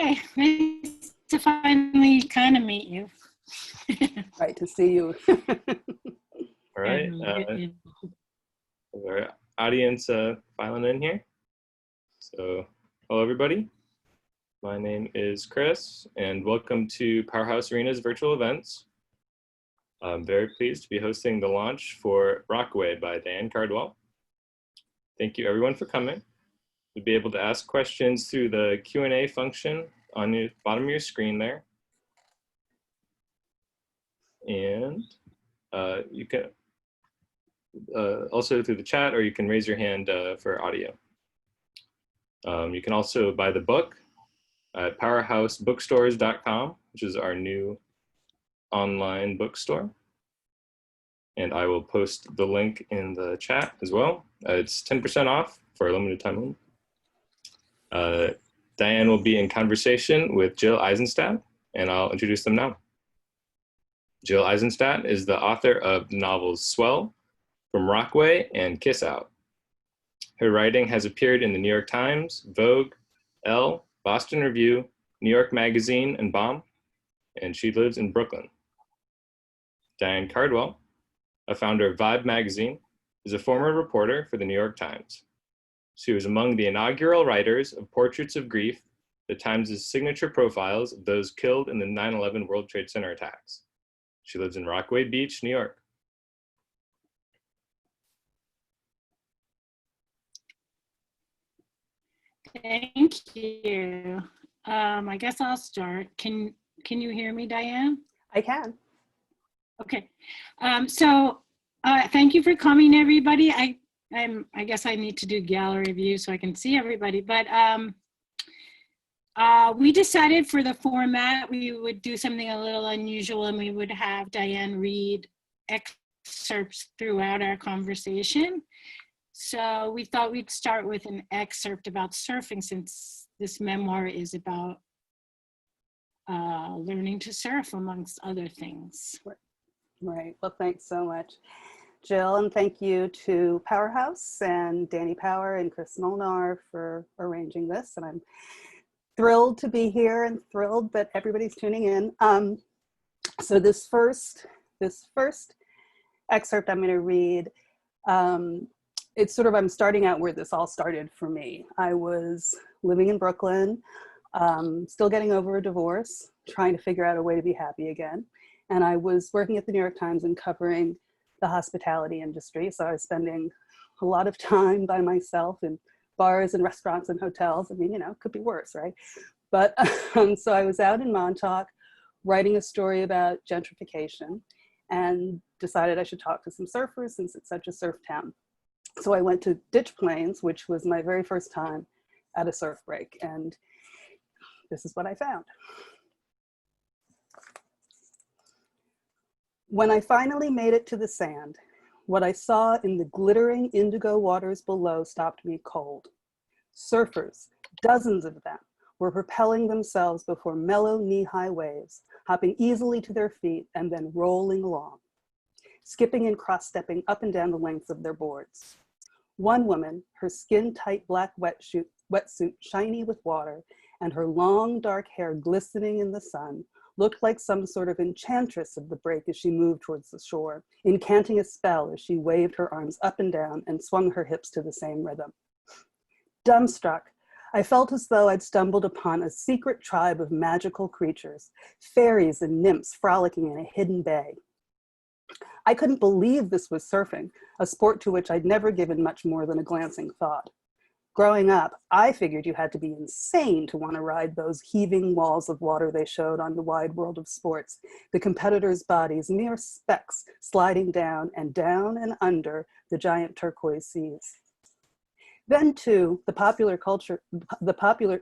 Hi, nice to finally kind of meet you. Right, to see you. All right. Our audience filing in here. So, hello everybody. My name is Chris, and welcome to Powerhouse Arena's virtual events. I'm very pleased to be hosting the launch for Rockaway by Diane Cardwell. Thank you everyone for coming. You'll be able to ask questions through the Q&A function on the bottom of your screen there. And you can also through the chat, or you can raise your hand for audio. You can also buy the book at powerhousebookstores.com, which is our new online bookstore. And I will post the link in the chat as well. It's 10% off for a limited time only. Diane will be in conversation with Jill Eisenstadt, and I'll introduce them now. Jill Eisenstadt is the author of the novels Swell, From Rockaway, and Kiss Out. Her writing has appeared in the New York Times, Vogue, Elle, Boston Review, New York Magazine, and Bomb, and she lives in Brooklyn. Diane Cardwell, a founder of Vibe magazine, is a former reporter for the New York Times. She was among the inaugural writers of Portraits of Grief, the Times' signature profiles of those killed in the 9/11 World Trade Center attacks. She lives in Rockaway Beach, New York. Thank you. I guess I'll start. Can you hear me, Diane? I can. Okay. Thank you for coming, everybody. I guess I need to do gallery view so I can see everybody. But we decided for the format we would do something a little unusual, and we would have Diane read excerpts throughout our conversation. So we thought we'd start with an excerpt about surfing, since this memoir is about learning to surf, amongst other things. Right. Well, thanks so much, Jill, and thank you to Powerhouse and Danny Power and Chris Molnar for arranging this. And I'm thrilled to be here and thrilled that everybody's tuning in. So this first excerpt I'm going to read, it's sort of, I'm starting out where this all started for me. I was living in Brooklyn, still getting over a divorce, trying to figure out a way to be happy again. And I was working at the New York Times and covering the hospitality industry. So I was spending a lot of time by myself in bars and restaurants and hotels. I mean, you know, it could be worse, right? But so I was out in Montauk writing a story about gentrification and decided I should talk to some surfers since it's such a surf town. So I went to Ditch Plains, which was my very first time at a surf break. And this is what I found. When I finally made it to the sand, what I saw in the glittering indigo waters below stopped me cold. Surfers, dozens of them, were propelling themselves before mellow knee-high waves, hopping easily to their feet and then rolling along, skipping and cross-stepping up and down the lengths of their boards. One woman, her skin-tight black wetsuit shiny with water and her long dark hair glistening in the sun, looked like some sort of enchantress of the break as she moved towards the shore, incanting a spell as she waved her arms up and down and swung her hips to the same rhythm. Dumbstruck, I felt as though I'd stumbled upon a secret tribe of magical creatures, fairies and nymphs frolicking in a hidden bay. I couldn't believe this was surfing, a sport to which I'd never given much more than a glancing thought. Growing up, I figured you had to be insane to want to ride those heaving walls of water they showed on the wide world of sports, the competitors' bodies mere specks sliding down and under the giant turquoise seas. Then too, the popular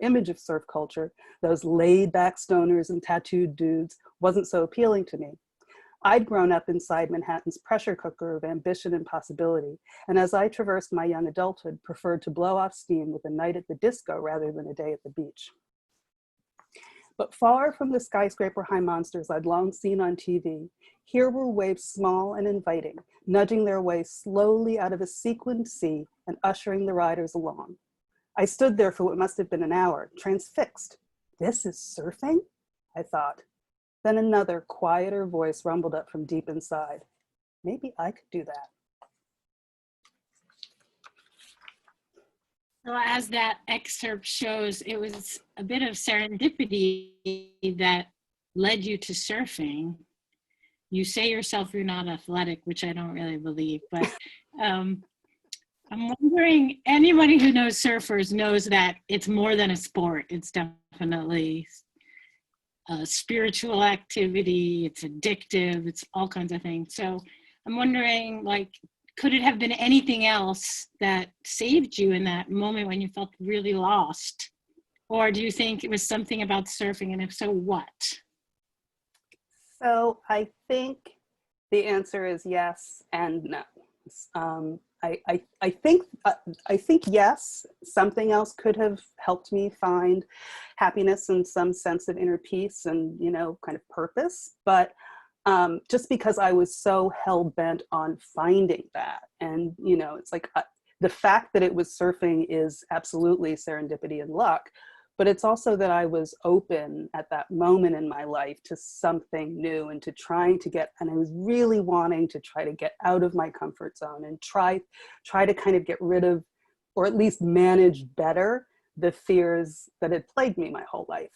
image of surf culture, those laid-back stoners and tattooed dudes, wasn't so appealing to me. I'd grown up inside Manhattan's pressure cooker of ambition and possibility, and as I traversed my young adulthood, preferred to blow off steam with a night at the disco rather than a day at the beach. But far from the skyscraper-high monsters I'd long seen on TV, here were waves small and inviting, nudging their way slowly out of a sequined sea and ushering the riders along. I stood there for what must have been an hour, transfixed. This is surfing? I thought. Then another, quieter voice rumbled up from deep inside. Maybe I could do that. So as that excerpt shows, it was a bit of serendipity that led you to surfing. You say yourself you're not athletic, which I don't really believe, but I'm wondering, anybody who knows surfers knows that it's more than a sport. It's definitely a spiritual activity, it's addictive, it's all kinds of things. So I'm wondering, like, could it have been anything else that saved you in that moment when you felt really lost? Or do you think it was something about surfing, and if so, what? So I think the answer is yes and no. I think yes, something else could have helped me find happiness and some sense of inner peace and, you know, kind of purpose. But just because I was so hell-bent on finding that. And, you know, it's like the fact that it was surfing is absolutely serendipity and luck, but it's also that I was open at that moment in my life to something new and to trying to get, and I was really wanting to try to get out of my comfort zone and try to kind of get rid of, or at least manage better, the fears that had plagued me my whole life.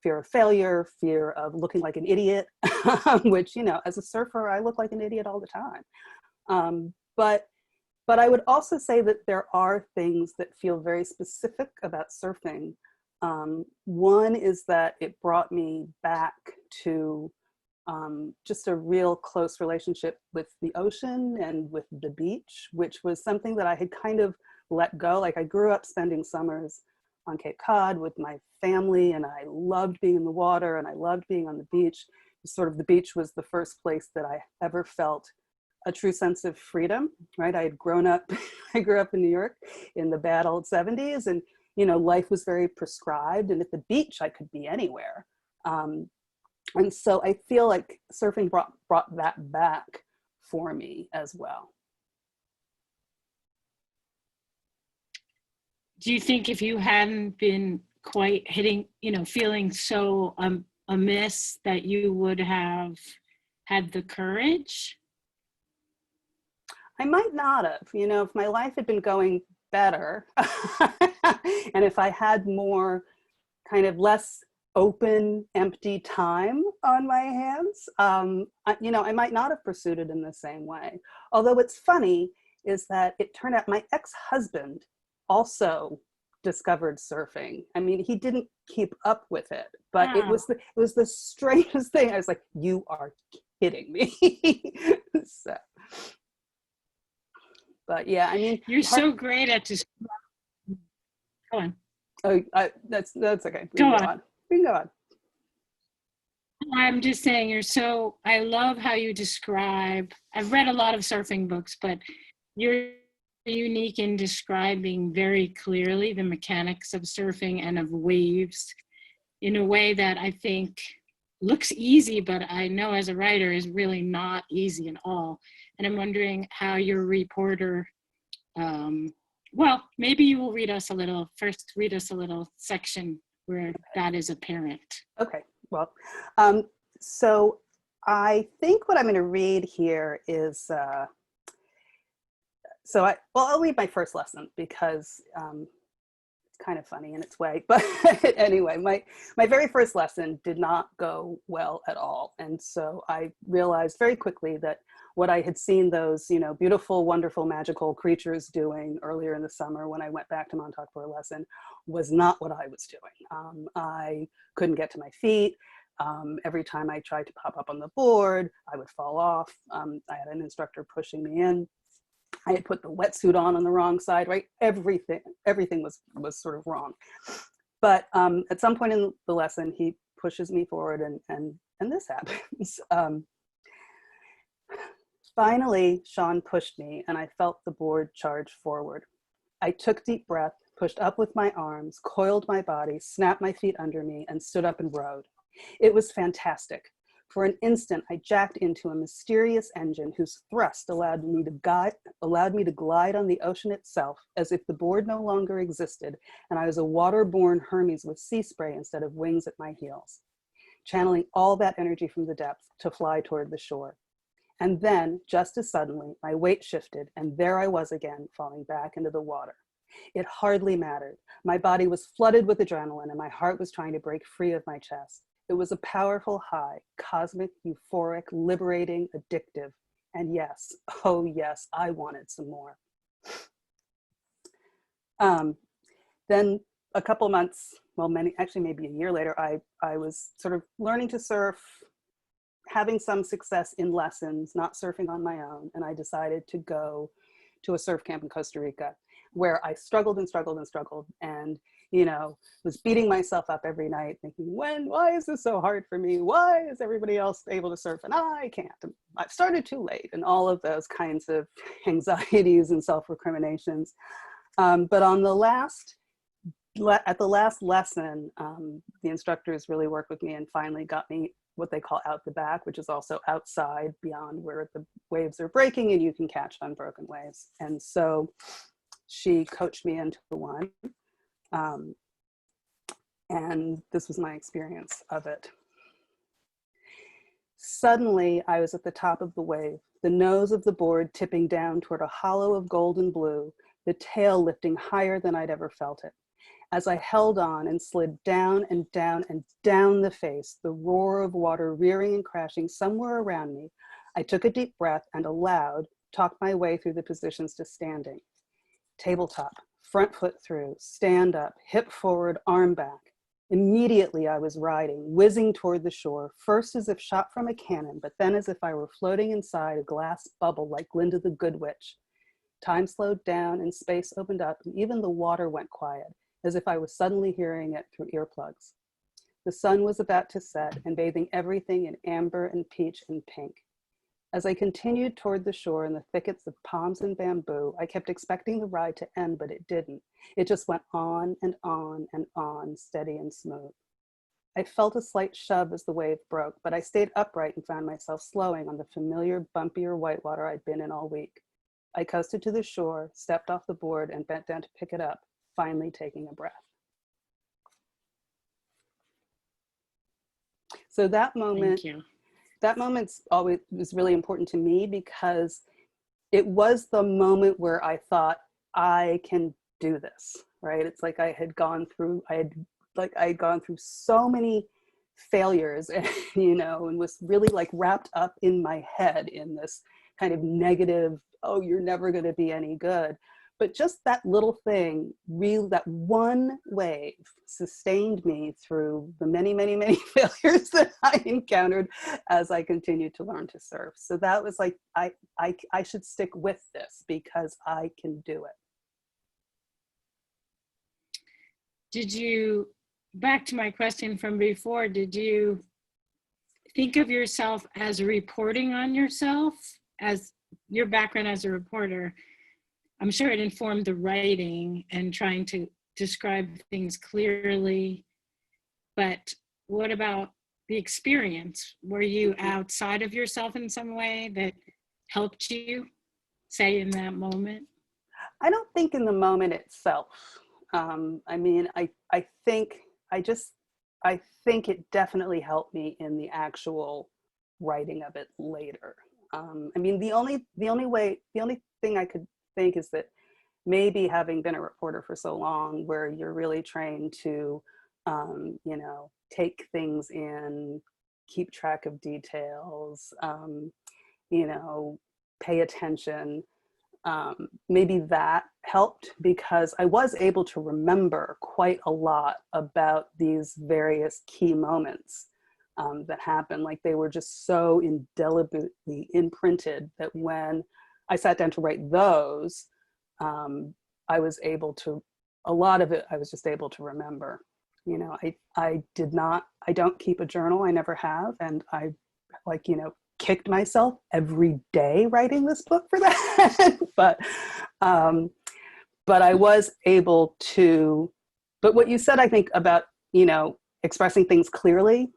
Fear of failure, fear of looking like an idiot, which, you know, as a surfer, I look like an idiot all the time. But I would also say that there are things that feel very specific about surfing. One is that it brought me back to just a real close relationship with the ocean and with the beach, which was something that I had kind of let go. Like, I grew up spending summers on Cape Cod with my family, and I loved being in the water and I loved being on the beach. Sort of the beach was the first place that I ever felt a true sense of freedom, right? I had grown up, I grew up in New York in the bad old 70s, and, you know, life was very prescribed, and at the beach I could be anywhere. And so I feel like surfing brought that back for me as well. Do you think if you hadn't been quite hitting, you know, feeling so amiss, that you would have had the courage? I might not have, you know, if my life had been going better and if I had more kind of less open, empty time on my hands, you know, I might not have pursued it in the same way. Although what's funny is that it turned out my ex-husband also discovered surfing. I mean, he didn't keep up with it, but Wow. it was the strangest thing. I was like, you are kidding me. So, but yeah, I mean, You're so great at describing. Go on. Oh, that's okay. Go on. We can go on. I'm just saying, I love how you describe, I've read a lot of surfing books, but you're unique in describing very clearly the mechanics of surfing and of waves in a way that I think looks easy, but I know as a writer is really not easy at all. And I'm wondering how your reporter, well, maybe you will read us a little section where that is apparent. Okay, well, so I think what I'm going to read here is, I'll read my first lesson because it's kind of funny in its way. But anyway, my very first lesson did not go well at all. And so I realized very quickly that what I had seen those, you know, beautiful, wonderful, magical creatures doing earlier in the summer when I went back to Montauk for a lesson was not what I was doing. I couldn't get to my feet. Every time I tried to pop up on the board, I would fall off. I had an instructor pushing me in. I had put the wetsuit on the wrong side, right? Everything was sort of wrong. But at some point in the lesson, he pushes me forward and this happens. Finally, Sean pushed me and I felt the board charge forward. I took deep breath, pushed up with my arms, coiled my body, snapped my feet under me, and stood up and rode. It was fantastic. For an instant, I jacked into a mysterious engine whose thrust allowed me to glide on the ocean itself, as if the board no longer existed, and I was a waterborne Hermes with sea spray instead of wings at my heels, channeling all that energy from the depths to fly toward the shore. And then, just as suddenly, my weight shifted, and there I was again, falling back into the water. It hardly mattered. My body was flooded with adrenaline, and my heart was trying to break free of my chest. It was a powerful high, cosmic, euphoric, liberating, addictive. And yes, oh yes, I wanted some more. Then a couple months, well, maybe a year later, I was sort of learning to surf, having some success in lessons, not surfing on my own. And I decided to go to a surf camp in Costa Rica, where I struggled and struggled and struggled, and was beating myself up every night thinking, why is this so hard for me? Why is everybody else able to surf and I can't? I've started too late, and all of those kinds of anxieties and self-recriminations. But on at the last lesson, the instructors really worked with me and finally got me what they call out the back, which is also outside beyond where the waves are breaking and you can catch unbroken waves. And so she coached me into one. And this was my experience of it. Suddenly, I was at the top of the wave, the nose of the board tipping down toward a hollow of golden blue, the tail lifting higher than I'd ever felt it. As I held on and slid down and down and down the face, the roar of water rearing and crashing somewhere around me, I took a deep breath and aloud talked my way through the positions to standing. Tabletop, front foot through, stand up, hip forward, arm back. Immediately I was riding, whizzing toward the shore, first as if shot from a cannon, but then as if I were floating inside a glass bubble like Glinda the Good Witch. Time slowed down and space opened up, and even the water went quiet, as if I was suddenly hearing it through earplugs. The sun was about to set and bathing everything in amber and peach and pink. As I continued toward the shore in the thickets of palms and bamboo, I kept expecting the ride to end, but it didn't. It just went on and on and on, steady and smooth. I felt a slight shove as the wave broke, but I stayed upright and found myself slowing on the familiar, bumpier whitewater I'd been in all week. I coasted to the shore, stepped off the board, and bent down to pick it up, finally taking a breath. So that moment, that moment's always was really important to me because it was the moment where I thought, I can do this, right? It's like I had gone through so many failures and, and was really like wrapped up in my head in this kind of negative, oh, you're never going to be any good. But just that little thing, really, that one wave sustained me through the many, many, many failures that I encountered as I continued to learn to surf. So that was like, I should stick with this because I can do it. Did you, back to my question from before, did you think of yourself as reporting on yourself, as your background as a reporter? I'm sure it informed the writing and trying to describe things clearly, but what about the experience? Were you outside of yourself in some way that helped you, say, in that moment? I don't think in the moment itself. I mean, I think it definitely helped me in the actual writing of it later. I mean, the only thing I could think is that maybe having been a reporter for so long where you're really trained to take things in, keep track of details, pay attention, maybe that helped because I was able to remember quite a lot about these various key moments that happened. Like they were just so indelibly imprinted that when I sat down to write those, I was able to, a lot of it, I was just able to remember. I don't keep a journal, I never have. And I kicked myself every day writing this book for that. but I was able to, but what you said, I think about, expressing things clearly,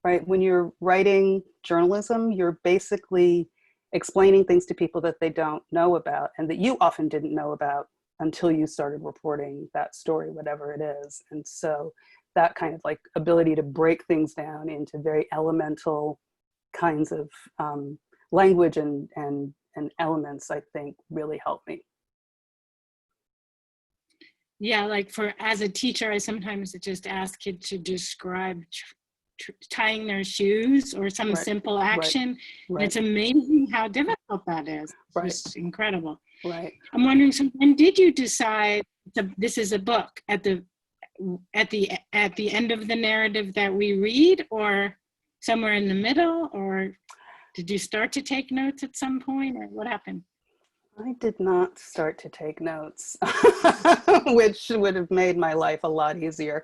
right? When you're writing journalism, you're basically explaining things to people that they don't know about and that you often didn't know about until you started reporting that story, whatever it is. And so that kind of like ability to break things down into very elemental kinds of language and elements, I think really helped me. Yeah, like as a teacher, I sometimes just ask kids to describe tying their shoes or some simple action. Right. It's amazing how difficult that is. Right. It's incredible. Right. I'm wondering, so when did you decide this is a book? At the end of the narrative that we read, or somewhere in the middle, or did you start to take notes at some point, or what happened? I did not start to take notes, which would have made my life a lot easier.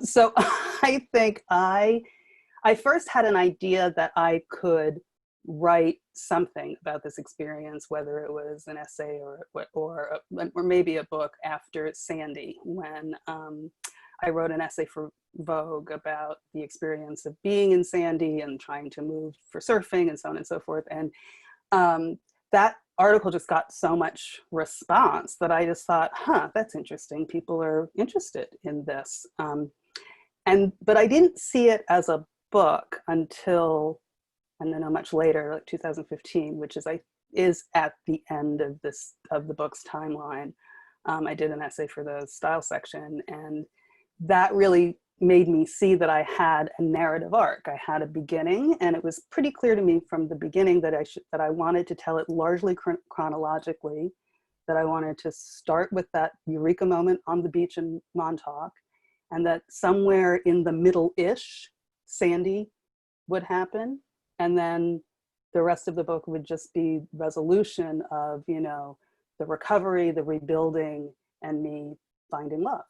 So I think I first had an idea that I could write something about this experience, whether it was an essay or maybe a book after Sandy, when I wrote an essay for Vogue about the experience of being in Sandy and trying to move for surfing and so on and so forth. And that article just got so much response that I just thought, that's interesting. People are interested in this. But I didn't see it as a book until, and then much later, like 2015, which is at the end of the book's timeline. I did an essay for the style section, and that really made me see that I had a narrative arc. I had a beginning, and it was pretty clear to me from the beginning that I wanted to tell it largely chronologically, that I wanted to start with that eureka moment on the beach in Montauk, and that somewhere in the middle-ish, Sandy would happen, and then the rest of the book would just be resolution of, the recovery, the rebuilding, and me finding love.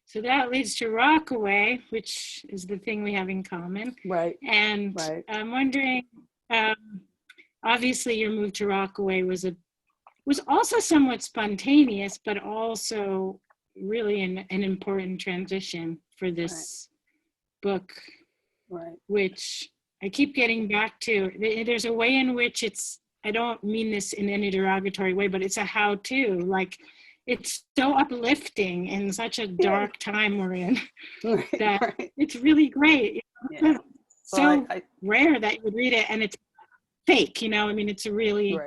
So that leads to Rockaway, which is the thing we have in common. Right. And right. I'm wondering, obviously your move to Rockaway was also somewhat spontaneous, but also really an important transition for this book, which I keep getting back to. There's a way in which I don't mean this in any derogatory way, but it's a how-to, like, it's so uplifting in such a dark time we're in that it's really great. It's so rare that you would read it and it's fake, it's a really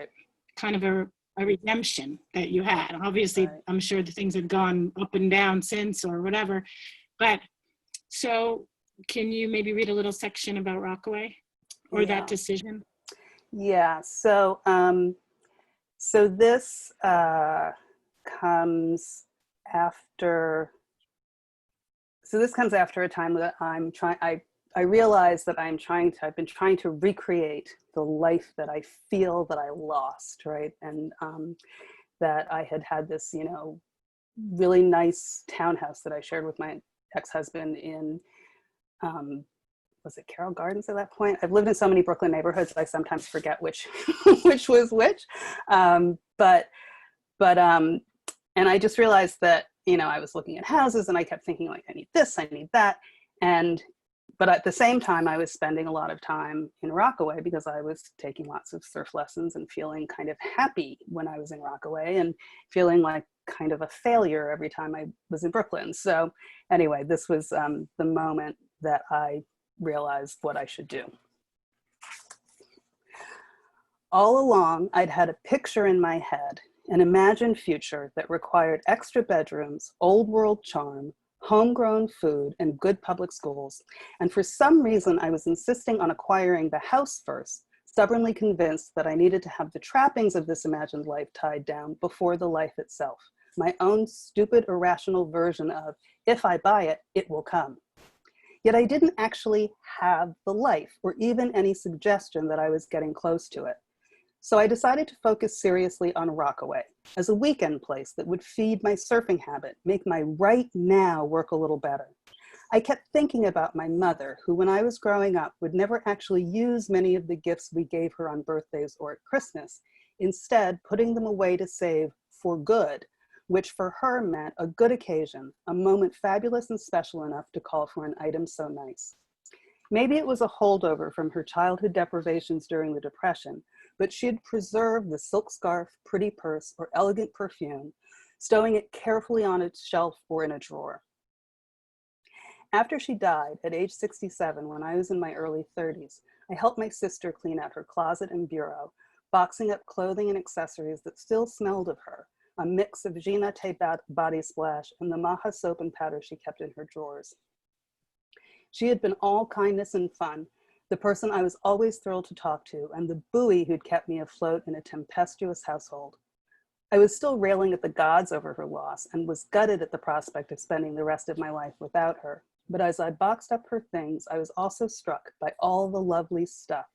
kind of a redemption that you had. Obviously, I'm sure the things have gone up and down since or whatever. But so can you maybe read a little section about Rockaway or that decision? Yeah, so this comes after a time that I realized that I've been trying to recreate the life that I feel that I lost, right? And that I had this, really nice townhouse that I shared with my ex-husband in, was it Carroll Gardens at that point? I've lived in so many Brooklyn neighborhoods, I sometimes forget which, which was which. And I just realized that, I was looking at houses and I kept thinking like, I need this, I need that. But at the same time, I was spending a lot of time in Rockaway because I was taking lots of surf lessons and feeling kind of happy when I was in Rockaway and feeling like kind of a failure every time I was in Brooklyn. So anyway, this was the moment that I realized what I should do. All along, I'd had a picture in my head, an imagined future that required extra bedrooms, old world charm, homegrown food, and good public schools. And for some reason, I was insisting on acquiring the house first, stubbornly convinced that I needed to have the trappings of this imagined life tied down before the life itself. My own stupid, irrational version of, if I buy it, it will come. Yet I didn't actually have the life or even any suggestion that I was getting close to it. So I decided to focus seriously on Rockaway as a weekend place that would feed my surfing habit, make my right now work a little better. I kept thinking about my mother, who when I was growing up would never actually use many of the gifts we gave her on birthdays or at Christmas, instead putting them away to save for good, which for her meant a good occasion, a moment fabulous and special enough to call for an item so nice. Maybe it was a holdover from her childhood deprivations during the Depression, but she had preserved the silk scarf, pretty purse, or elegant perfume, stowing it carefully on its shelf or in a drawer. After she died at age 67, when I was in my early 30s, I helped my sister clean out her closet and bureau, boxing up clothing and accessories that still smelled of her, a mix of Gina Tay body splash and the Maha soap and powder she kept in her drawers. She had been all kindness and fun, the person I was always thrilled to talk to, and the buoy who'd kept me afloat in a tempestuous household. I was still railing at the gods over her loss and was gutted at the prospect of spending the rest of my life without her. But as I boxed up her things, I was also struck by all the lovely stuff,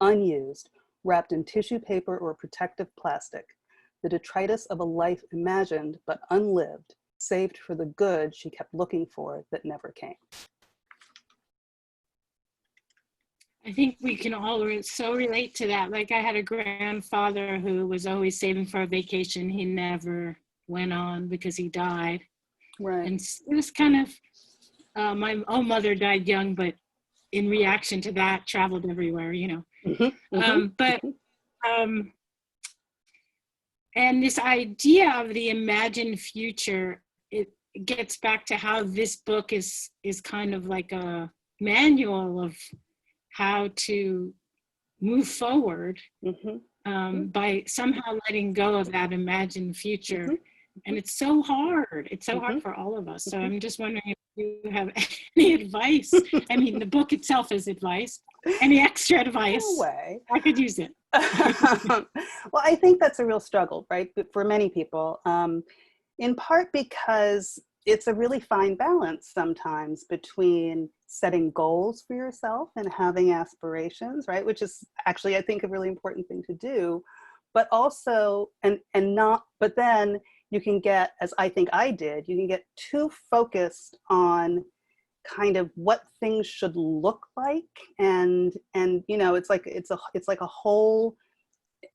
unused, wrapped in tissue paper or protective plastic, the detritus of a life imagined but unlived, saved for the good she kept looking for that never came. I think we can all so relate to that. Like, I had a grandfather who was always saving for a vacation he never went on because he died. Right. And it was kind of, my own mother died young, but in reaction to that, traveled everywhere, you know. And this idea of the imagined future, it gets back to how this book is kind of like a manual of how to move forward by somehow letting go of that imagined future. And it's so hard. It's so hard for all of us. So I'm just wondering if you have any advice. I mean, the book itself is advice. Any extra advice? No way. I could use it. Well, I think that's a real struggle, right? But for many people, in part because it's a really fine balance sometimes between setting goals for yourself and having aspirations, right? Which is actually, I think, a really important thing to do, but also, but then you can get, as I think I did, you can get too focused on kind of what things should look like. And you know, it's like a whole,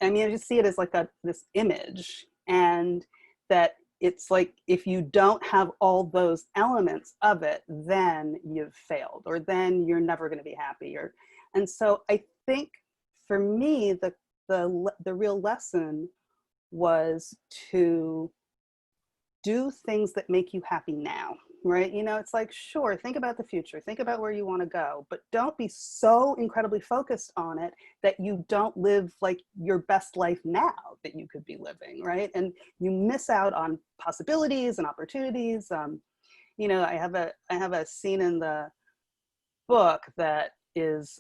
I mean, I just see it as like this image, and that it's like, if you don't have all those elements of it, then you've failed, or then you're never going to be happy. And so I think for me, the real lesson was to do things that make you happy now, right? You know, it's like, sure, think about the future, think about where you want to go, but don't be so incredibly focused on it that you don't live like your best life now that you could be living, right? And you miss out on possibilities and opportunities. You know, I have a scene in the book that is,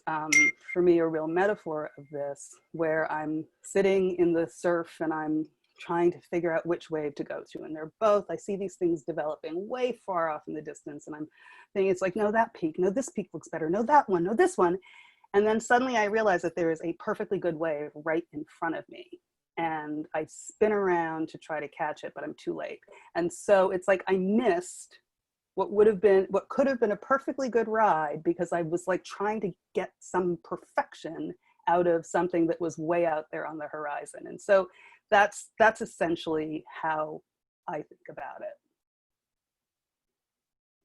for me, a real metaphor of this, where I'm sitting in the surf and I'm trying to figure out which wave to go to. And they're both, I see these things developing way far off in the distance. And I'm thinking, it's like, no, that peak, no, this peak looks better, no, that one, no, this one. And then suddenly I realize that there is a perfectly good wave right in front of me. And I spin around to try to catch it, but I'm too late. And so it's like I missed what could have been a perfectly good ride, because I was like trying to get some perfection out of something that was way out there on the horizon. And so that's essentially how I think about it.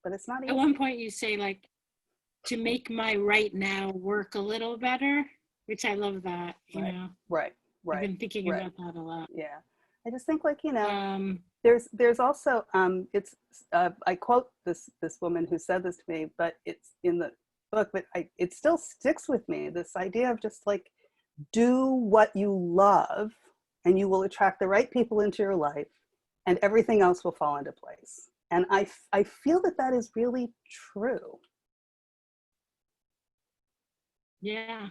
But it's not easy. At one point you say, like, to make my right now work a little better, which I love that, you know. Right. I've been thinking about that a lot. Yeah. I just think, like, you know, there's also, I quote this woman who said this to me, but it's in the book, but it still sticks with me, this idea of just like, do what you love, and you will attract the right people into your life, and everything else will fall into place. And I feel that is really true. Yeah.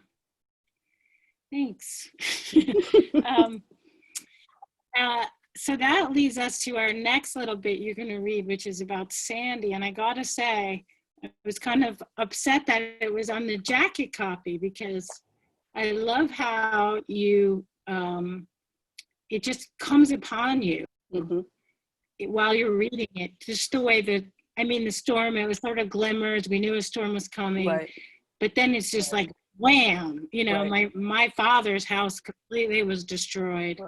Thanks. So that leads us to our next little bit you're going to read, which is about Sandy. And I got to say, I was kind of upset that it was on the jacket copy, because I love how you, it just comes upon you while you're reading it, just the way that, I mean, the storm, it was sort of glimmers, we knew a storm was coming, but then it's just like, wham, you know, my father's house completely was destroyed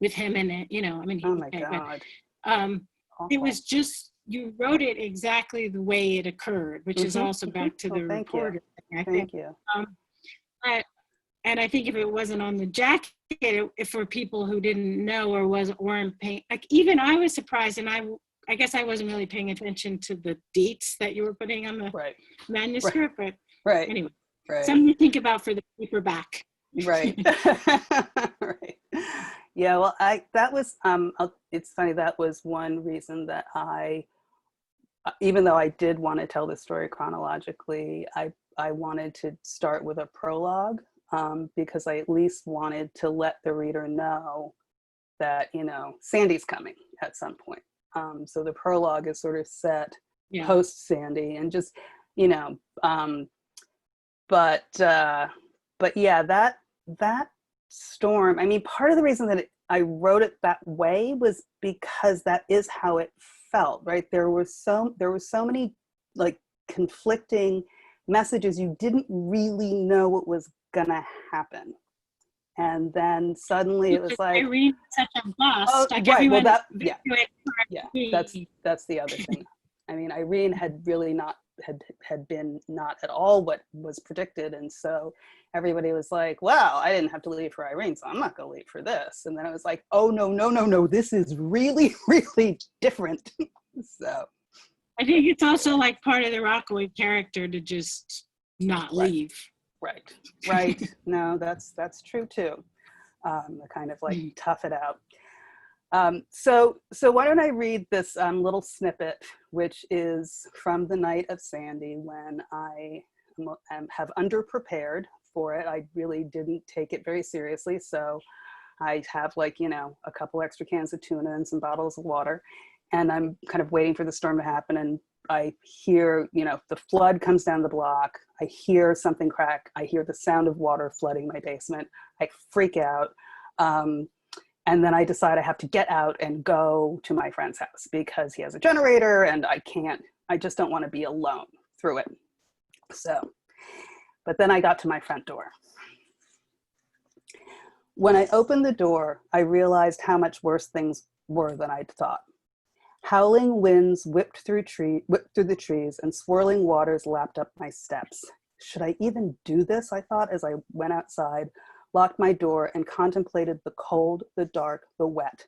with him in it, you know, I mean, oh my God. It was just, you wrote it exactly the way it occurred, which is also back to the reporter thing, I think. Thank you. And I think if it wasn't on the jacket, if for people who didn't know or weren't paying, like even I was surprised, and I guess I wasn't really paying attention to the dates that you were putting on the manuscript, but anyway, something to think about for the paperback. Right. Right. Yeah, well, that was, it's funny, that was one reason that even though I did want to tell the story chronologically, I wanted to start with a prologue, because I at least wanted to let the reader know that, you know, Sandy's coming at some point. So the prologue is sort of set post Sandy, and just, you know, but yeah, that storm, I mean, part of the reason that I wrote it that way was because that is how it felt, right? There were so many like conflicting messages. You didn't really know what was gonna happen, and then suddenly it was like, Irene was such a bust. oh, like right, well, that, yeah, that's the other thing. I mean, Irene had really not had been not at all what was predicted, and so everybody was like, well, I didn't have to leave for Irene, so I'm not gonna leave for this. And then it was like, oh no, this is really really different. So I think it's also like part of the Rockaway character to just not leave. Right. No, that's true too. Kind of like tough it out. So why don't I read this little snippet, which is from the night of Sandy, when I have underprepared for it. I really didn't take it very seriously. So I have, like, you know, a couple extra cans of tuna and some bottles of water, and I'm kind of waiting for the storm to happen. And I hear, you know, the flood comes down the block. I hear something crack. I hear the sound of water flooding my basement. I freak out. And then I decide I have to get out and go to my friend's house because he has a generator, and I just don't want to be alone through it. So, but then I got to my front door. When I opened the door, I realized how much worse things were than I'd thought. Howling winds whipped through the trees, and swirling waters lapped up my steps. Should I even do this? I thought as I went outside, locked my door, and contemplated the cold, the dark, the wet.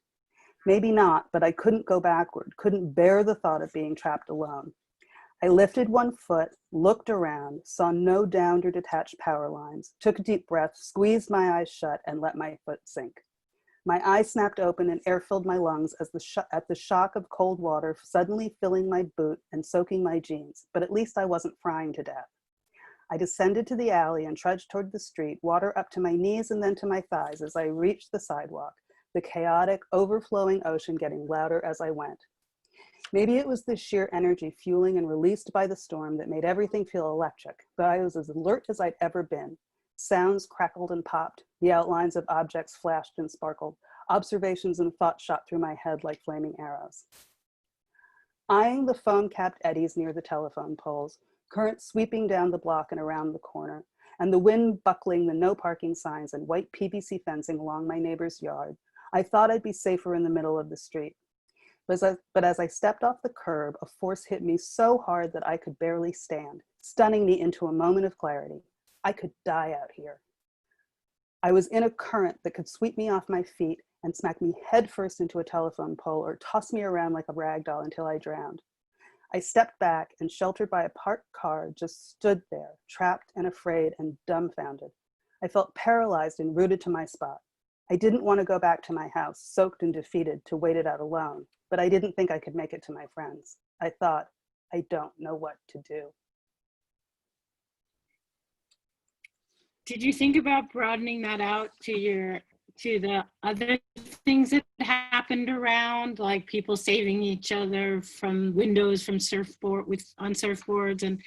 Maybe not, but I couldn't go backward, couldn't bear the thought of being trapped alone. I lifted one foot, looked around, saw no downed or detached power lines, took a deep breath, squeezed my eyes shut, and let my foot sink. My eyes snapped open and air filled my lungs at the shock of cold water suddenly filling my boot and soaking my jeans, but at least I wasn't frying to death. I descended to the alley and trudged toward the street, water up to my knees and then to my thighs as I reached the sidewalk, the chaotic, overflowing ocean getting louder as I went. Maybe it was the sheer energy fueling and released by the storm that made everything feel electric, but I was as alert as I'd ever been. Sounds crackled and popped, the outlines of objects flashed and sparkled, observations and thoughts shot through my head like flaming arrows. Eyeing the foam-capped eddies near the telephone poles, current sweeping down the block and around the corner, and the wind buckling the no parking signs and white PVC fencing along my neighbor's yard, I thought I'd be safer in the middle of the street. But as I stepped off the curb, a force hit me so hard that I could barely stand, stunning me into a moment of clarity. I could die out here. I was in a current that could sweep me off my feet and smack me headfirst into a telephone pole or toss me around like a rag doll until I drowned. I stepped back and, sheltered by a parked car, just stood there, trapped and afraid and dumbfounded. I felt paralyzed and rooted to my spot. I didn't want to go back to my house, soaked and defeated, to wait it out alone, but I didn't think I could make it to my friends. I thought, I don't know what to do. Did you think about broadening that out to the other things that happened around, like people saving each other from windows from on surfboards, and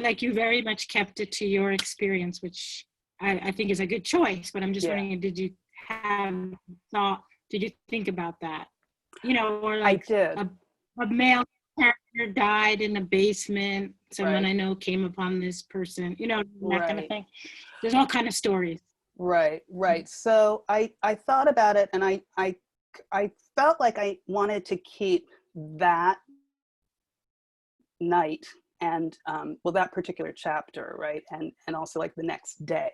like you very much kept it to your experience, which I think is a good choice. But I'm just wondering, did you think about that? You know, or like I did. A male character died in a basement. Someone I know came upon this person. You know, that kind of thing. There's all kind of stories. Right. So I thought about it, and I I felt like I wanted to keep that night and well, that particular chapter, right, and also like the next day,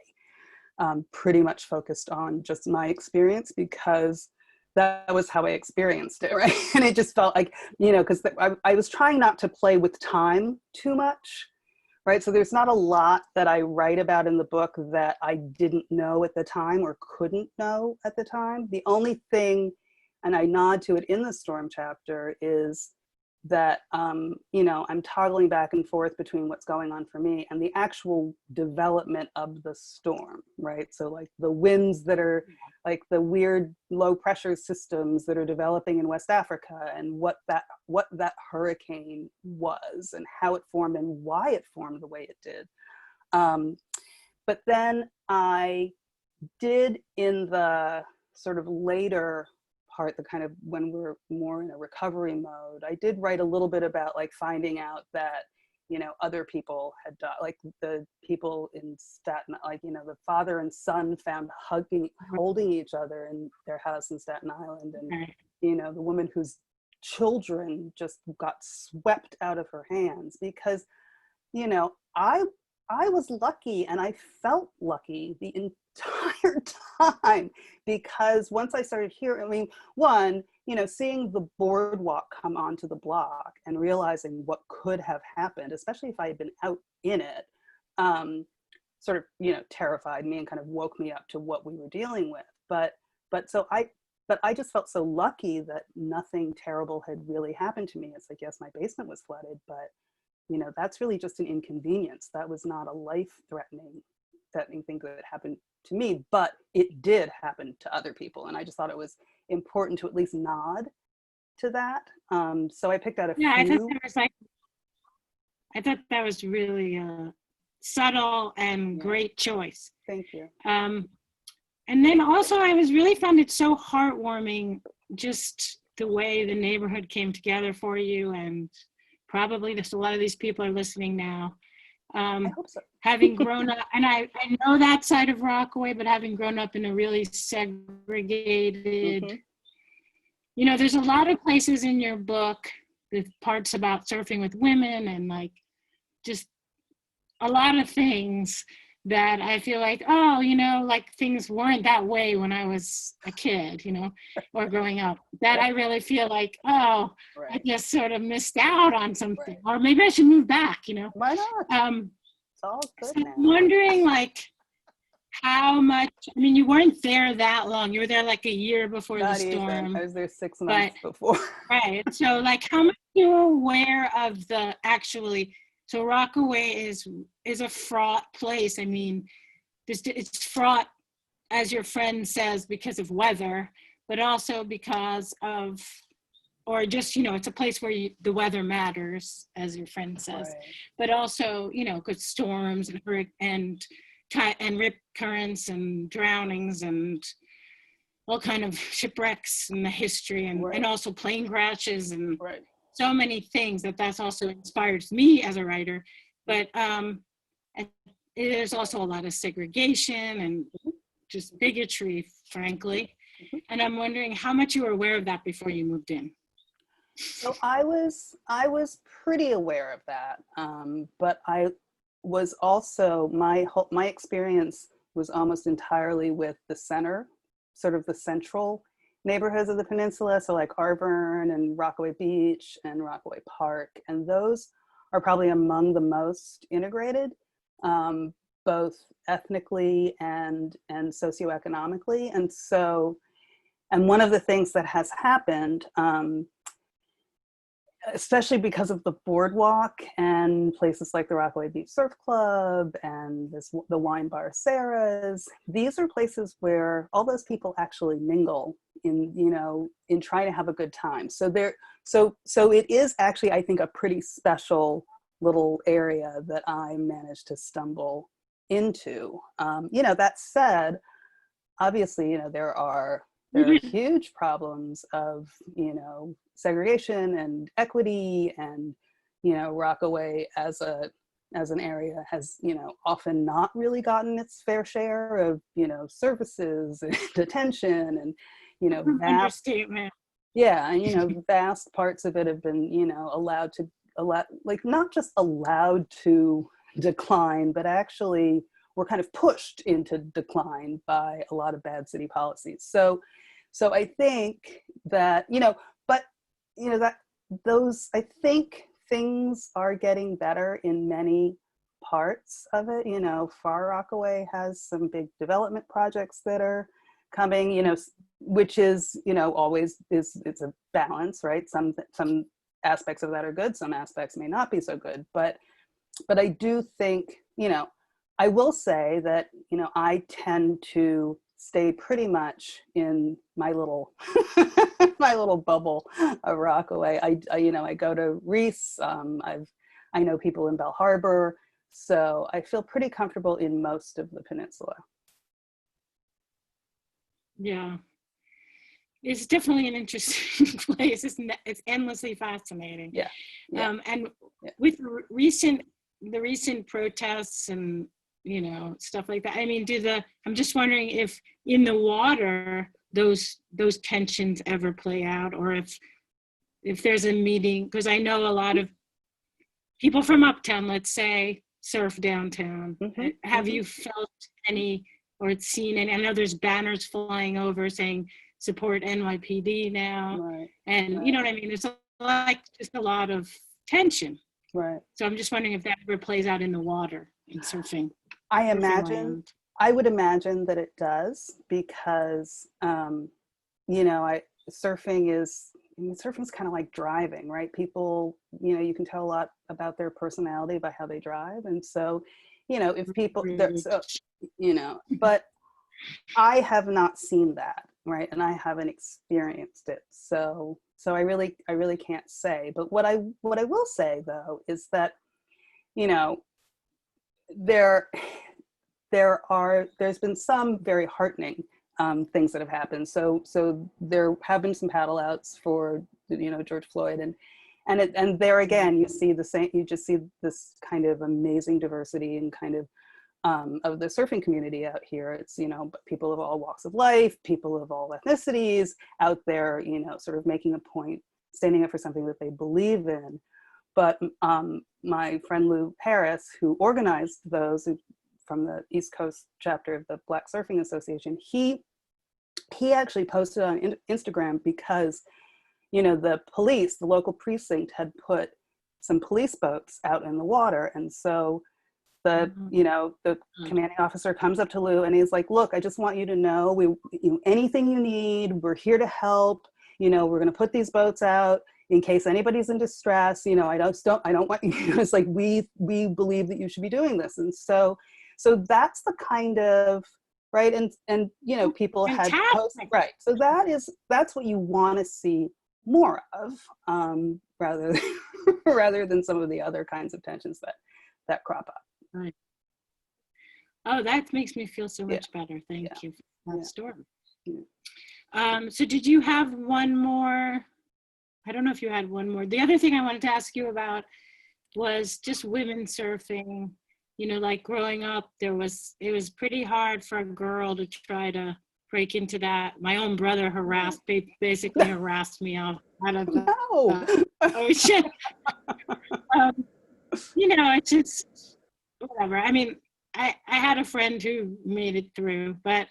pretty much focused on just my experience, because that was how I experienced it, right? And it just felt like, you know, because I was trying not to play with time too much, right? So there's not a lot that I write about in the book that I didn't know at the time or couldn't know at the time. The only thing, and I nod to it in the storm chapter, is that, you know, I'm toggling back and forth between what's going on for me and the actual development of the storm, right? So like the winds that are like the weird low pressure systems that are developing in West Africa, and what that hurricane was and how it formed and why it formed the way it did. But then I did, in the sort of later part, the kind of when we're more in a recovery mode, I did write a little bit about like finding out that, you know, other people had died, like the people in Staten, like, you know, the father and son found holding each other in their house in Staten Island, and, you know, the woman whose children just got swept out of her hands, because, you know, I was lucky, and I felt lucky the entire time, because once I started hearing, I mean, one, you know, seeing the boardwalk come onto the block and realizing what could have happened, especially if I had been out in it, sort of, you know, terrified me and kind of woke me up to what we were dealing with. But I just felt so lucky that nothing terrible had really happened to me. It's like, yes, my basement was flooded, but, you know, that's really just an inconvenience. That was not a life-threatening thing that happened to me, but it did happen to other people. And I just thought it was important to at least nod to that. So I picked out a few. I thought that was really subtle and great choice. Thank you. And then also I found it so heartwarming, just the way the neighborhood came together for you, and probably just a lot of these people are listening now. I hope so. Having grown up, and I know that side of Rockaway, but having grown up in a really segregated, you know, there's a lot of places in your book, the parts about surfing with women and like just a lot of things that I feel like, oh, you know, like things weren't that way when I was a kid, you know, or growing up, that I really feel like, oh, I just sort of missed out on something, or maybe I should move back, you know. Why not? It's all good so now. I'm wondering like how much, I mean, you weren't there that long. You were there like a year before Not the storm. even. I was there 6 months before. Right, so like how much you were aware of the actually, so Rockaway is a fraught place. I mean, it's fraught, as your friend says, because of weather, but also because of, or just, you know, it's a place where the weather matters, as your friend says, but also, you know, good storms and rip currents and drownings and all kind of shipwrecks in the history, and also plane crashes and so many things that's also inspires me as a writer. But there's also a lot of segregation and just bigotry, frankly. And I'm wondering how much you were aware of that before you moved in. So I was pretty aware of that, but I was also, my experience was almost entirely with the center, sort of the central neighborhoods of the peninsula, so like Arverne and Rockaway Beach and Rockaway Park, and those are probably among the most integrated, both ethnically and socioeconomically. And so, and one of the things that has happened, especially because of the boardwalk and places like the Rockaway Beach Surf Club and the wine bar Sarah's, these are places where all those people actually mingle in, you know, in trying to have a good time. So it is actually, I think, a pretty special little area that I managed to stumble into. You know, that said, obviously, you know, there are huge problems of, you know, segregation and equity, and, you know, Rockaway as an area has, you know, often not really gotten its fair share of, you know, services and attention, and, you know, Understatement. yeah, and, you know, vast parts of it have been, you know, like not just allowed to decline, but actually were kind of pushed into decline by a lot of bad city policies. So I think that, you know, but, you know, I think things are getting better in many parts of it. You know, Far Rockaway has some big development projects that are coming, you know, which is, you know, always it's a balance, right? Some aspects of that are good, some aspects may not be so good, but I do think, you know, I will say that, you know, I tend to stay pretty much in my little my little bubble of Rockaway. I you know, I go to Reese, I know people in Bell Harbor, so I feel pretty comfortable in most of the peninsula. Yeah. It's definitely an interesting place. It's endlessly fascinating. Yeah. Yeah. And Yeah. with the recent protests and, you know, stuff like that. I mean, I'm just wondering if in the water those tensions ever play out, or if there's a meeting, because I know a lot of people from uptown, let's say, surf downtown. Mm-hmm. Have you felt any or seen any? I know there's banners flying over saying support NYPD now, Right. and right. you know what I mean. There's just a lot of tension. Right. So I'm just wondering if that ever plays out in the water in surfing. I would imagine that it does, because you know, surfing's kind of like driving, right? People, you know, you can tell a lot about their personality by how they drive, and so, you know, if people, so, you know, but I have not seen that, right? And I haven't experienced it, so I really can't say. But what I will say though is that, you know, there's been some very heartening things that have happened. So there have been some paddle outs for, you know, George Floyd, and there again you see the same. You just see this kind of amazing diversity and kind of the surfing community out here. It's, you know, people of all walks of life, people of all ethnicities out there, you know, sort of making a point, standing up for something that they believe in. But my friend Lou Harris, who organized those from the East Coast chapter of the Black Surfing Association, he actually posted on Instagram because, you know, the local precinct had put some police boats out in the water. And so the, you know, the commanding officer comes up to Lou and he's like, look, I just want you to know, anything you need, we're here to help. You know, we're going to put these boats out in case anybody's in distress. You know, I don't want you, it's like, we believe that you should be doing this. And so that's the kind of, right. And, you know, people had posted, right. So that's what you want to see more of, rather than some of the other kinds of tensions that crop up. Right. Oh, that makes me feel so much better. Thank you for that story. Yeah. So did you have one more? I don't know if you had one more. The other thing I wanted to ask you about was just women surfing. You know, like growing up, it was pretty hard for a girl to try to break into that. My own brother basically harassed me out of the ocean. You know, it's just whatever. I mean, I had a friend who made it through, but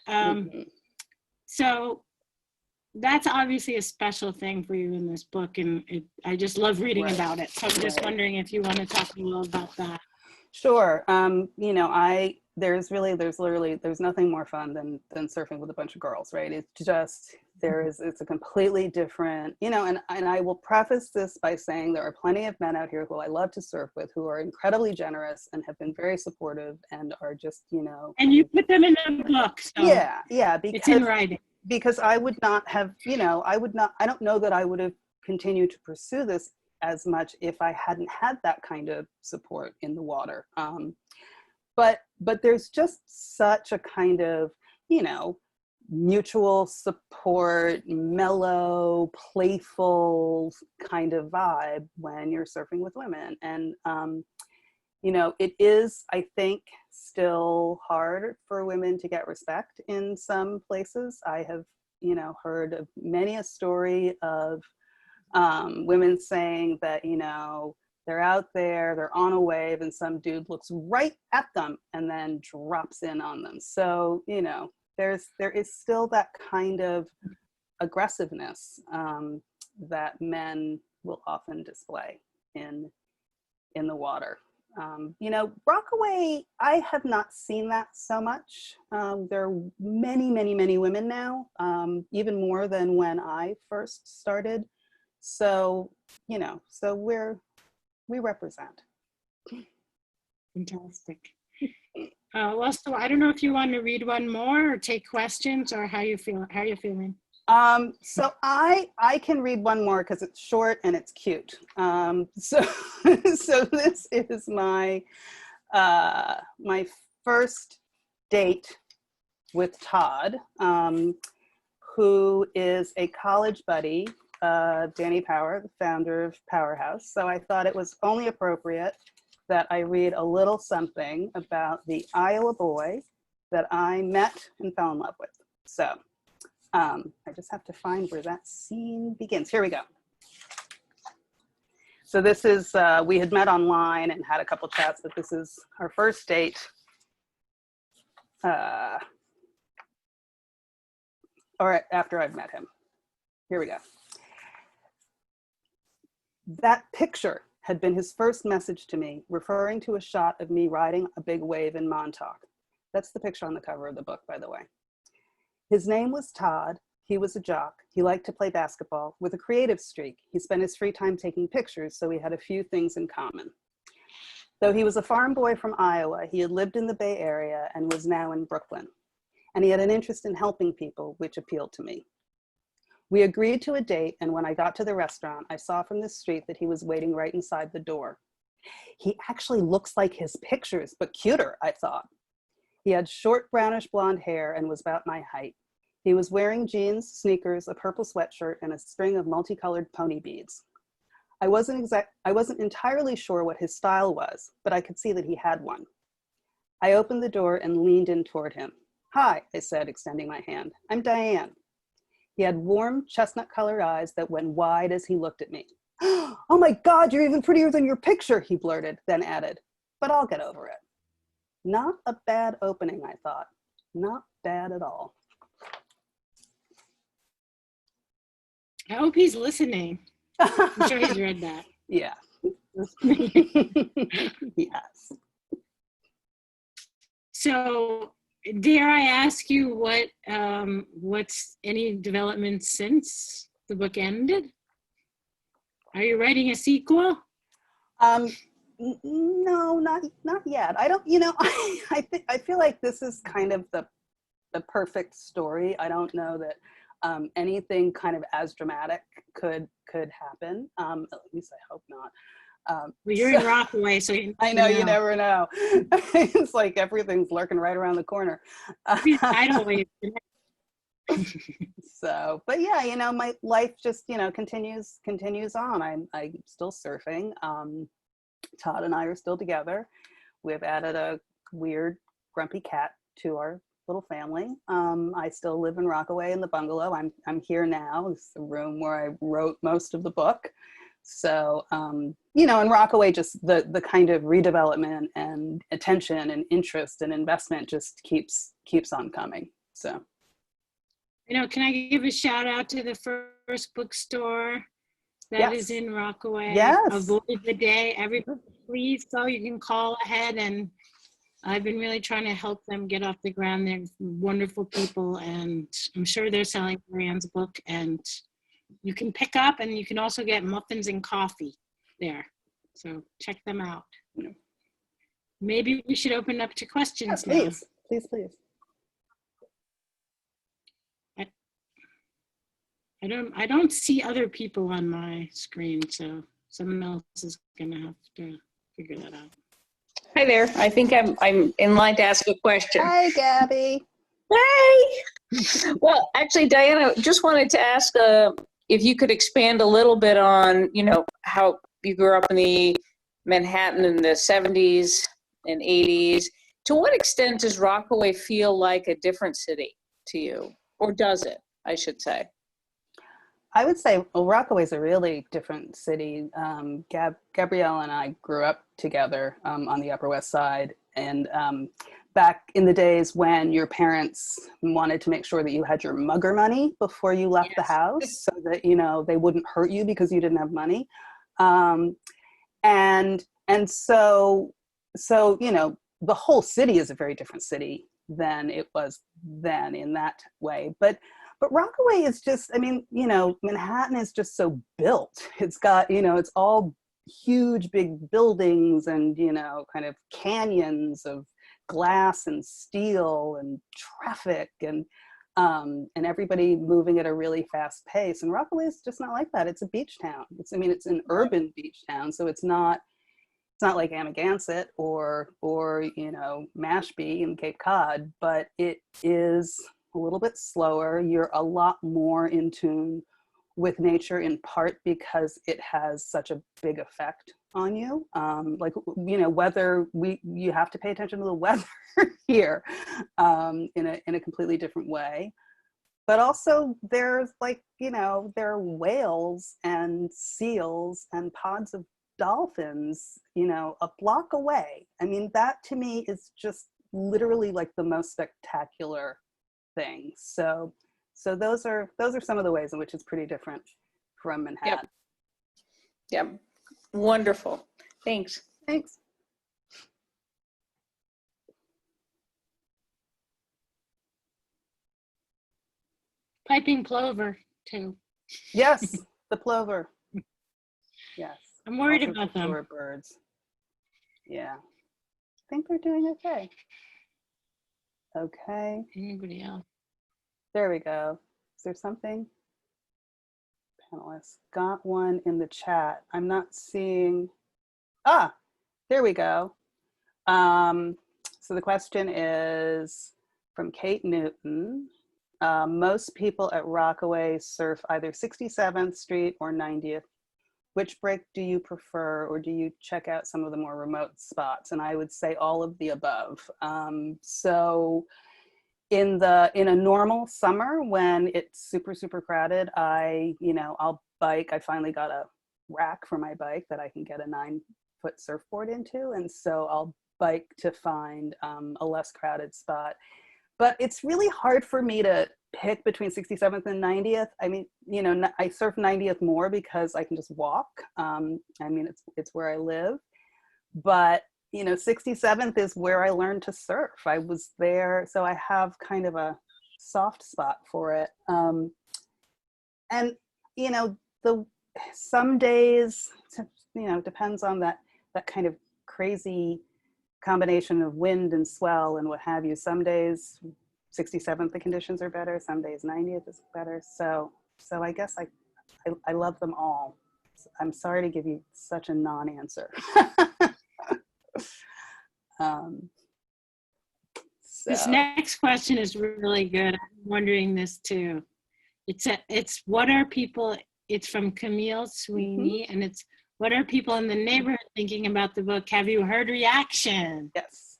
so that's obviously a special thing for you in this book, and I just love reading about it. So I'm just wondering if you want to talk a little about that. Sure. You know, there's nothing more fun than surfing with a bunch of girls, right? It's just, it's a completely different, you know, and I will preface this by saying there are plenty of men out here who I love to surf with, who are incredibly generous and have been very supportive and are just, you know. And you put them in a book. So yeah, because it's in writing. Because I would not have, you know, I don't know that I would have continued to pursue this as much if I hadn't had that kind of support in the water. But there's just such a kind of, you know, mutual support, mellow, playful kind of vibe when you're surfing with women. And, you know, it is, I think, still hard for women to get respect in some places. I have, heard of many a story of women saying that, they're out there, they're on a wave, and some dude looks right at them and then drops in on them. So, there is still that kind of aggressiveness that men will often display in the water. Rockaway, I have not seen that so much. There are many, many, many women now, even more than when I first started. So, we represent. Fantastic. So I don't know if you want to read one more or take questions, or how you feeling? So I can read one more because it's short and it's cute. So this is my first date with Todd, who is a college buddy, Danny Power, the founder of Powerhouse. So I thought it was only appropriate that I read a little something about the Iowa boy that I met and fell in love with. So I just have to find where that scene begins. Here we go. So this is, we had met online and had a couple chats, but this is our first date. Or after I've met him. Here we go. That picture had been his first message to me, referring to a shot of me riding a big wave in Montauk. That's the picture on the cover of the book, by the way. His name was Todd. He was a jock. He liked to play basketball with a creative streak. He spent his free time taking pictures, so we had a few things in common. Though he was a farm boy from Iowa, he had lived in the Bay Area and was now in Brooklyn. And he had an interest in helping people, which appealed to me. We agreed to a date, and when I got to the restaurant, I saw from the street that he was waiting right inside the door. He actually looks like his pictures, but cuter, I thought. He had short brownish blonde hair and was about my height. He was wearing jeans, sneakers, a purple sweatshirt, and a string of multicolored pony beads. I wasn't entirely sure what his style was, but I could see that he had one. I opened the door and leaned in toward him. "Hi," I said, extending my hand. "I'm Diane." He had warm, chestnut-colored eyes that went wide as he looked at me. "Oh my God, you're even prettier than your picture," he blurted, then added, "but I'll get over it." Not a bad opening, I thought. Not bad at all. I hope he's listening. I'm sure he's read that. Yeah. Yes. So, dare I ask you what's any developments since the book ended? Are you writing a sequel? No, not yet. I don't, I feel like this is kind of the perfect story. I don't know that anything kind of as dramatic could happen. At least I hope not. Well, you're in Rockaway, so I know, you never know. It's like everything's lurking right around the corner. I don't wait. So, but yeah, my life just, continues on. I'm still surfing. Todd and I are still together. We've added a weird, grumpy cat to our little family. I still live in Rockaway in the bungalow. I'm here now. It's the room where I wrote most of the book. So, in Rockaway, just the kind of redevelopment and attention and interest and investment just keeps on coming. So, can I give a shout out to the first bookstore that is in Rockaway? Yes. Avoid the day. Everybody, please, so you can call ahead, and I've been really trying to help them get off the ground. They're wonderful people, and I'm sure they're selling Marianne's book, and you can pick up, and you can also get muffins and coffee there. So check them out. Maybe we should open up to questions now. Please. I don't see other people on my screen, so someone else is gonna have to figure that out. Hi there. I think I'm in line to ask a question. Hi, Gabby. Hey. Well, actually, Diana, just wanted to ask if you could expand a little bit on, how you grew up in the Manhattan in the 70s and 80s. To what extent does Rockaway feel like a different city to you, or does it? I should say. I would say, well, Rockaway is a really different city. Gabrielle and I grew up together on the Upper West Side. And back in the days when your parents wanted to make sure that you had your mugger money before you left the house so that, you know, they wouldn't hurt you because you didn't have money. And so, you know, the whole city is a very different city than it was then in that way. But Rockaway is just, I mean, you know, Manhattan is just so built. It's got, you know, it's all huge, big buildings and, you know, kind of canyons of glass and steel and traffic and everybody moving at a really fast pace. And Rockaway is just not like that. It's a beach town. It's an urban beach town. So it's not like Amagansett or, you know, Mashpee in Cape Cod, but it is a little bit slower. You're a lot more in tune with nature, in part because it has such a big effect on you. Like, you know, you have to pay attention to the weather here in a completely different way. But also there's like, you know, there are whales and seals and pods of dolphins, you know, a block away. I mean, that to me is just literally like the most spectacular thing. So those are some of the ways in which it's pretty different from Manhattan. Yep. Wonderful. Thanks. Thanks. Piping plover too. Yes, the plover. Yes. I'm worried Also about them. Birds. Yeah. I think they're doing okay. Okay. Anybody else? There we go. Is there something? Panelists got one in the chat. I'm not seeing. Ah, there we go. So the question is from Kate Newton. Most people at Rockaway surf either 67th Street or 90th. Which break do you prefer, or do you check out some of the more remote spots? And I would say all of the above. So in a normal summer when it's super, super crowded, I'll bike. I finally got a rack for my bike that I can get a 9-foot surfboard into. And so I'll bike to find a less crowded spot. But it's really hard for me to pick between 67th and 90th. I mean, you know, I surf 90th more because I can just walk. I mean, it's where I live. But, you know, 67th is where I learned to surf. I was there, so I have kind of a soft spot for it. And, you know, some days, you know, depends on that kind of crazy combination of wind and swell and what have you. Some days 67th the conditions are better, some days 90th is better. So I guess I love them all. I'm sorry to give you such a non-answer. This next question is really good. I'm wondering this too. It's what are people, it's from Camille Sweeney, and it's what are people in the neighborhood thinking about the book? Have you heard reaction? Yes.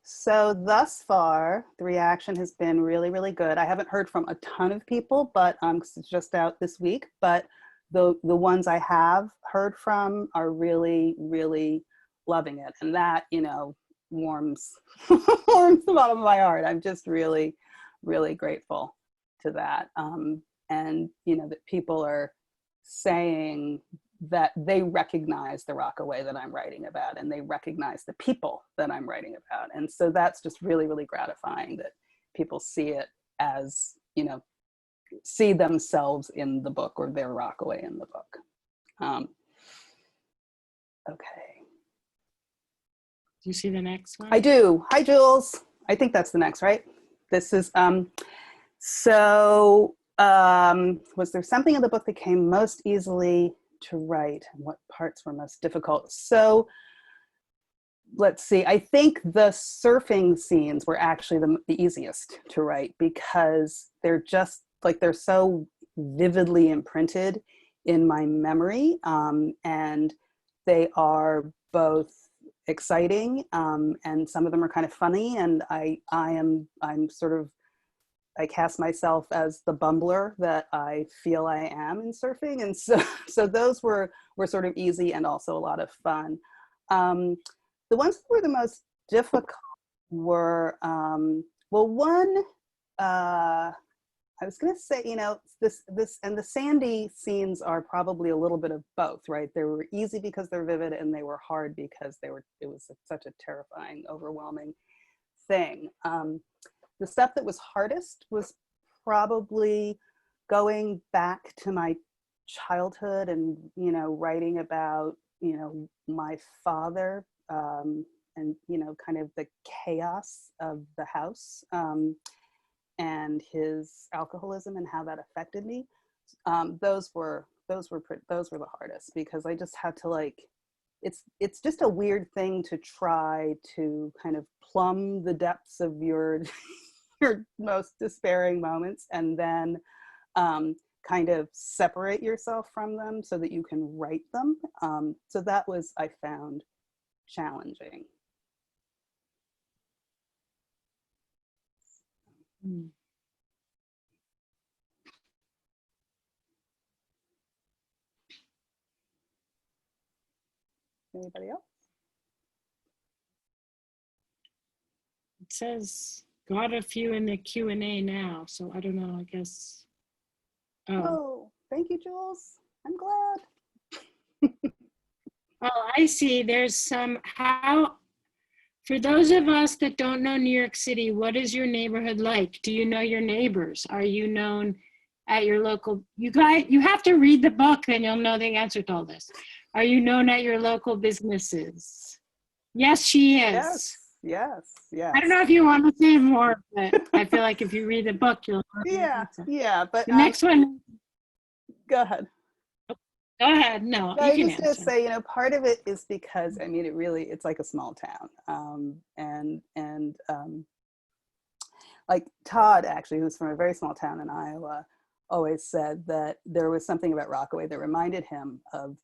So thus far, the reaction has been really, really good. I haven't heard from a ton of people, but it's just out this week. But the ones I have heard from are really, really loving it. And that, you know, warms the bottom of my heart. I'm just really, really grateful to that. And, you know, that people are saying that they recognize the Rockaway that I'm writing about, and they recognize the people that I'm writing about. And so that's just really, really gratifying that people see it as, you know, see themselves in the book or their Rockaway in the book. Okay. Do you see the next one? I do. Hi, Jules. I think that's the next, right? This is, was there something in the book that came most easily to write, and what parts were most difficult? So let's see, I think the surfing scenes were actually the easiest to write because they're just like, they're so vividly imprinted in my memory, and they are both exciting, and some of them are kind of funny, and I'm sort of I cast myself as the bumbler that I feel I am in surfing. And so those were sort of easy and also a lot of fun. The ones that were the most difficult were, well, one, I was going to say, you know, this and the sandy scenes are probably a little bit of both, right? They were easy because they're vivid, and they were hard because it was such a terrifying, overwhelming thing. The stuff that was hardest was probably going back to my childhood and, you know, writing about, you know, my father, and, you know, kind of the chaos of the house, and his alcoholism and how that affected me. Those were the hardest, because I just had to, like, it's just a weird thing to try to kind of plumb the depths of your your most despairing moments, and then kind of separate yourself from them so that you can write them. So that was, I found, challenging. Anybody else? It says got a few in the Q&A now, so I don't know, I guess. Oh, thank you, Jules. I'm glad. Oh, I see. There's some, for those of us that don't know New York City, what is your neighborhood like? Do you know your neighbors? Are you known at your local, you have to read the book, then you'll know the answer to all this. Are you known at your local businesses? Yes, she is. Yes. I don't know if you want to say more, but I feel like if you read the book, you'll know the answer. Yeah, but The next one. Go ahead. Go ahead. No, I you can was just going to answer. say, you know, part of it is because, I mean, it's like a small town. Like Todd, actually, who's from a very small town in Iowa, always said that there was something about Rockaway that reminded him of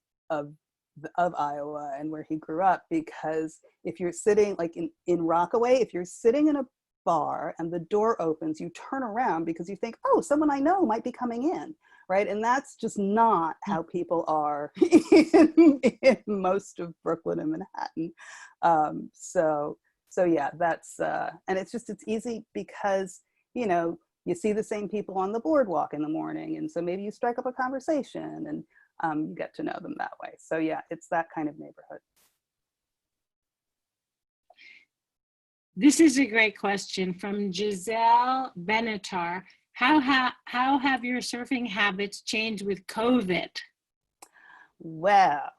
Iowa and where he grew up, because if you're sitting, like in Rockaway, if you're sitting in a bar and the door opens, you turn around because you think, oh, someone I know might be coming in. Right. And that's just not how people are in most of Brooklyn and Manhattan. So yeah, that's, and it's easy because, you know, you see the same people on the boardwalk in the morning. And so maybe you strike up a conversation and you get to know them that way. So yeah, it's that kind of neighborhood. This is a great question from Giselle Benatar. How have your surfing habits changed with COVID? Well,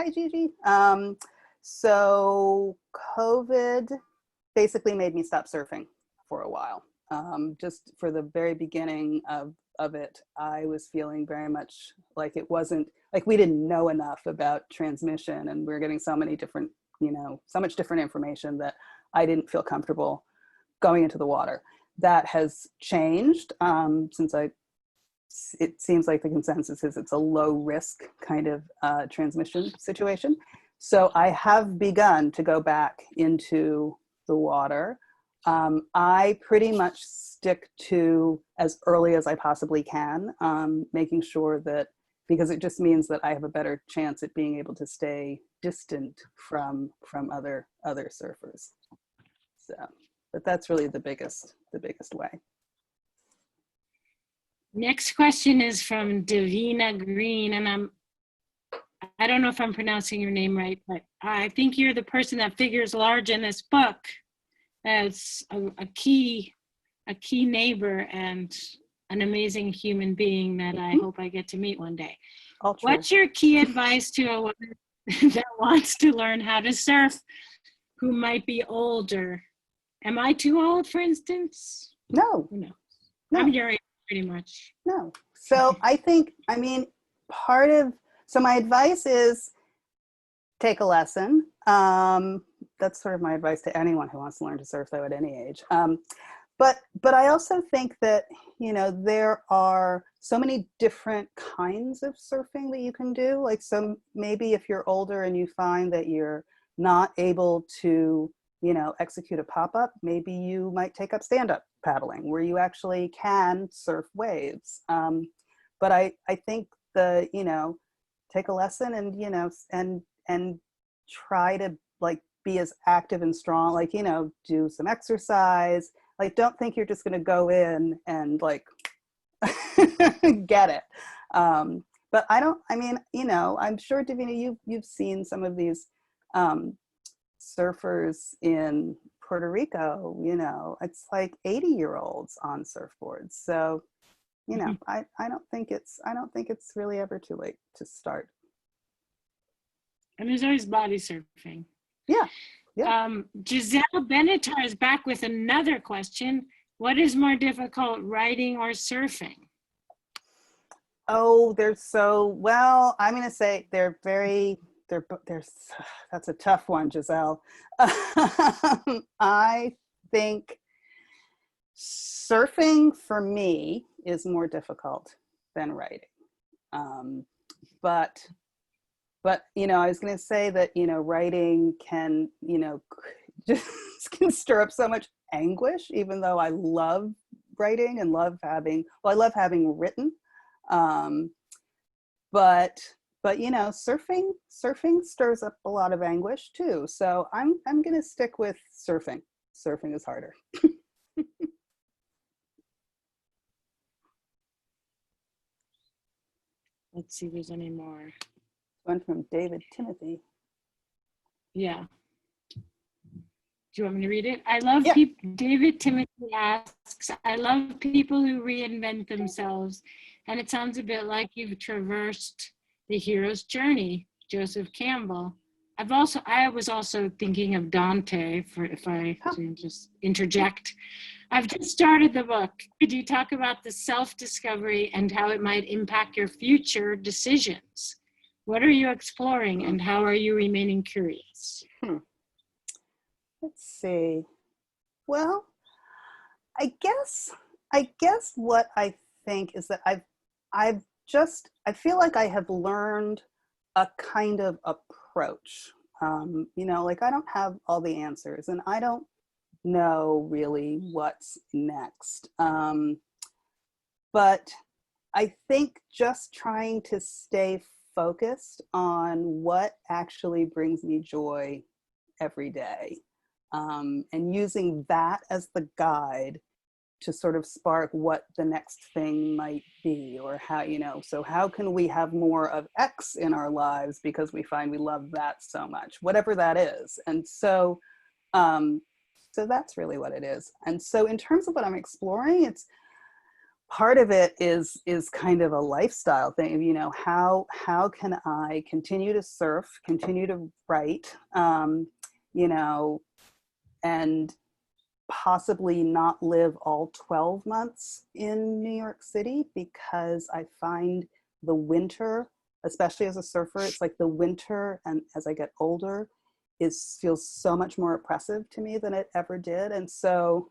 hi Gigi. So COVID basically made me stop surfing for a while. Just for the very beginning of it, I was feeling very much like it wasn't, like we didn't know enough about transmission, and we were getting so many different, you know, so much different information that I didn't feel comfortable going into the water. That has changed since it seems like the consensus is it's a low risk kind of transmission situation. So I have begun to go back into the water. I pretty much stick to as early as I possibly can, making sure that, because it just means that I have a better chance at being able to stay distant from other surfers. So, but that's really the biggest way. Next question is from Davina Green, and I don't know if I'm pronouncing your name right, but I think you're the person that figures large in this book as a key neighbor and an amazing human being that I hope I get to meet one day. What's your key advice to a woman that wants to learn how to surf who might be older? Am I too old, for instance? No. No. I'm your age, pretty much. No. So I think, I mean, so my advice is take a lesson. That's sort of my advice to anyone who wants to learn to surf, though, at any age. But I also think that, you know, there are so many different kinds of surfing that you can do. Like, so maybe if you're older and you find that you're not able to you know, execute a pop-up, maybe you might take up stand-up paddling where you actually can surf waves. But I think you know, take a lesson and, you know, and try to like be as active and strong, like, you know, do some exercise. Like, don't think you're just going to go in and like get it. But I mean, you know, I'm sure, Davina, you've seen some of these surfers in Puerto Rico, you know, it's like 80-year-olds on surfboards. So, you know, I don't think it's really ever too late to start. And there's always body surfing. Yeah. Yeah. Giselle Benatar is back with another question. What is more difficult, writing or surfing? Oh, well, I'm going to say that's a tough one, Giselle. I think surfing for me is more difficult than writing. But, you know, I was going to say that, you know, writing can, you know, just can stir up so much anguish, even though I love writing and I love having written. But you know, surfing stirs up a lot of anguish too. So I'm going to stick with surfing. Surfing is harder. Let's see if there's any more. One from David Timothy. Yeah. Do you want me to read it? I love Yeah. people. David Timothy asks, I love people who reinvent themselves. And it sounds a bit like you've traversed the hero's journey, Joseph Campbell. I was also thinking of Dante, if I can just interject. I've just started the book. Could you talk about the self-discovery and how it might impact your future decisions? What are you exploring and how are you remaining curious? Let's see. Well, I guess what I think is that I feel like I have learned a kind of approach. You know, like I don't have all the answers and I don't know really what's next. But I think just trying to stay focused on what actually brings me joy every day, and using that as the guide to sort of spark what the next thing might be, or how, you know, so how can we have more of X in our lives because we find we love that so much, whatever that is. And so, so that's really what it is. And so in terms of what I'm exploring, it's part of it is kind of a lifestyle thing. You know, how can I continue to surf, continue to write, you know, and possibly not live all 12 months in New York City, because I find the winter, especially as a surfer, it's like the winter, and as I get older, feels so much more oppressive to me than it ever did. And so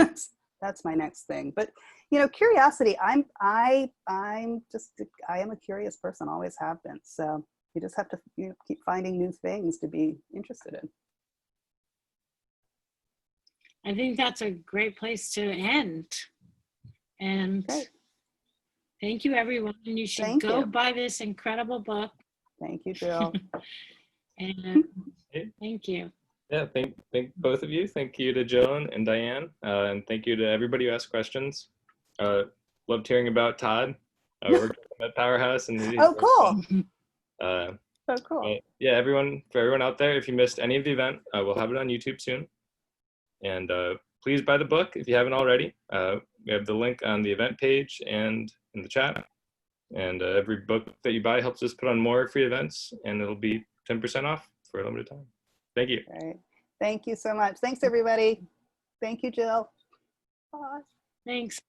that's my next thing. But you know, curiosity, I am a curious person, always have been. So you just have to, you know, keep finding new things to be interested in. I think that's a great place to end. And Great. Thank you, everyone. And you should go buy this incredible book. Thank you, Jill. And thank you. Yeah, thank both of you. Thank you to Joan and Diane, and thank you to everybody who asked questions. Loved hearing about Todd. We're at Powerhouse, and oh, cool. So cool. Yeah, for everyone out there, if you missed any of the event, we'll have it on YouTube soon. And please buy the book if you haven't already. We have the link on the event page and in the chat. And every book that you buy helps us put on more free events, and it'll be 10% off for a limited time. Thank you. Great. Thank you so much. Thanks, everybody. Thank you, Jill. Bye. Thanks.